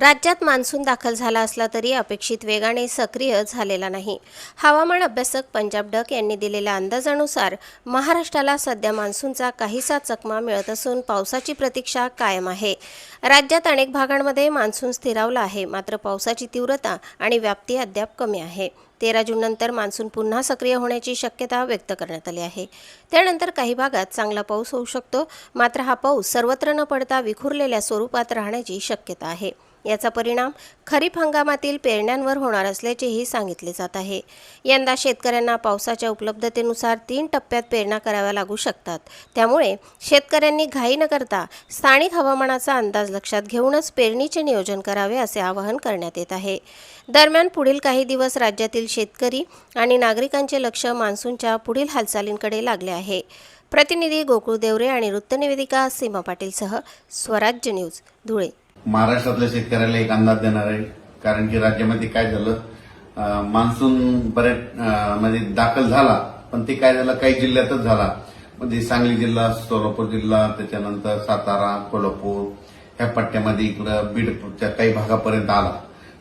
राज्यात मान्सून दाखल झाला असला तरी अपेक्षित वेगाने सक्रिय झालेला नाही। हवामान अभ्यासक पंजाब डक यांनी दिलेल्या अंदाजानुसार महाराष्ट्राला सध्या मान्सूनचा काहीसा चकमा मिळत असून पावसाची प्रतीक्षा कायम आहे। राज्यात अनेक भागांमध्ये मान्सून स्थिरावला आहे, मात्र पावसाची तीव्रता आणि व्याप्ती अद्याप कमी आहे। 13 जून नंतर मान्सून पुन्हा सक्रिय होण्याची शक्यता व्यक्त करण्यात आली आहे। त्यानंतर काही भागात चांगला पाऊस होऊ शकतो, मात्र हा पाऊस सर्वत्र न पडता विखुरलेल्या स्वरूपात राहण्याची शक्यता आहे। याचा परिणाम खरीप हंगामातील पेरण्यांवर होणार असल्याचेही सांगितले जात आहे। यंदा शेतकऱ्यांना पावसाच्या उपलब्धतेनुसार 3 टप्प्यात पेरण्या कराव्या लागू शकतात। त्यामुळे शेतकऱ्यांनी घाई न करता स्थानिक हवामानाचा अंदाज लक्षात घेऊनच पेरणीचे नियोजन करावे असे आवाहन करण्यात येत आहे। दरम्यान पुढील काही दिवस राज्यातील शेतकरी आणि नागरिकांचे लक्ष मान्सूनच्या पुढील हालचालींकडे लागले आहे। प्रतिनिधी गोकुळ देवरे आणि वृत्तनिवेदिका सीमा पाटीलसह स्वराज्य न्यूज, धुळे। महाराष्ट्रातल्या शेतकऱ्याला एक अंदाज देणार आहे, कारण की राज्यामध्ये काय झालं, मान्सून बऱ्याच म्हणजे दाखल झाला, पण ते काय झालं काही जिल्ह्यातच झाला। म्हणजे सांगली जिल्हा, सोलापूर जिल्हा, त्याच्यानंतर सातारा, कोल्हापूर ह्या पट्ट्यामध्ये इकडं बीडच्या काही भागापर्यंत आला,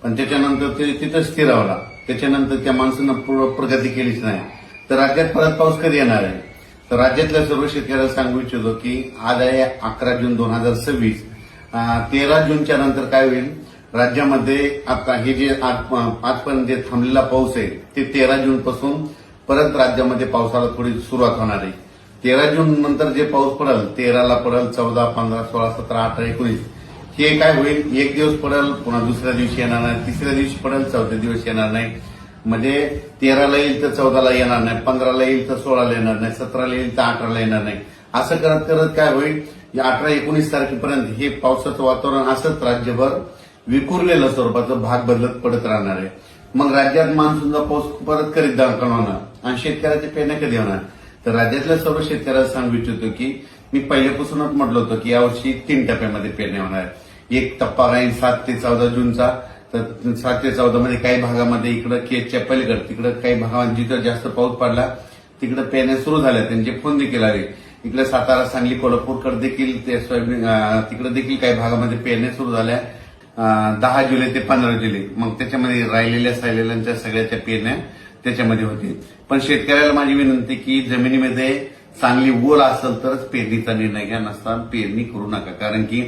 पण त्याच्यानंतर ते तिथं स्थिरावला। त्याच्यानंतर त्या मान्सूननं प्रगती केलीच नाही। तर राज्यात परत पाऊस कधी येणार आहे? तर राज्यातल्या सर्व शेतकऱ्याला सांगू इच्छितो की आज आहे 11 जून 2026। 13 जूनच्या नंतर काय होईल, राज्यामध्ये आता हे जे आजपर्यंत जे थांबलेला पाऊस आहे ते 13 जून पासून परत राज्यामध्ये पावसाला थोडी सुरुवात होणार आहे। 13 जून नंतर जे पाऊस पडेल, 13ला पडेल, 14, 15, 16, 17, 18, 19 हे काय होईल, एक दिवस पडेल, पुन्हा दुसऱ्या दिवशी येणार नाही, तिसऱ्या दिवशी पडेल, चौथ्या दिवशी येणार नाही। म्हणजे 13ला येईल तर 14ला येणार नाही, 15ला येईल तर 16ला येणार नाही, 17ला येईल तर 18ला येणार नाही। असं करत करत काय होईल, या 18-19 तारखेपर्यंत हे पावसाचं वातावरण असंच राज्यभर विखुरलेलं स्वरूपाचं भाग बदलत पडत राहणार आहे। मग राज्यात मान्सूनचा पाऊस परत करीत दाखल होणार आणि शेतकऱ्याचे पेरण्या कधी होणार? तर राज्यातल्या सर्व शेतकऱ्याला सांगू इच्छितो की मी पहिल्यापासूनच म्हटलं होतं की यावर्षी 3 टप्प्यामध्ये पेरण्या होणार। एक टप्पा राहील 7 ते 14 जूनचा, तर 7 ते 14 मध्ये काही भागामध्ये इकडं केजच्या पलीकडे तिकडे काही भागात जिथं जास्त पाऊस पडला तिकडे पेरण्या सुरू झाल्या, त्यांचे फोन देखील आले। इकडे सातारा, सांगली, कोल्हापूरकडे देखील ते सोयाबीन तिकडे देखील काही भागामध्ये पेरण्या सुरू झाल्या 10 जुलै ते 15 जुलै। मग त्याच्यामध्ये राहिलेल्या सायलेल्यांच्या सगळ्याच्या पेरण्या त्याच्यामध्ये होतील। पण शेतकऱ्याला माझी विनंती की जमिनीमध्ये चांगली ओल असेल तरच पेरणीचा निर्णय घ्या, नसता पेरणी करू नका, कारण की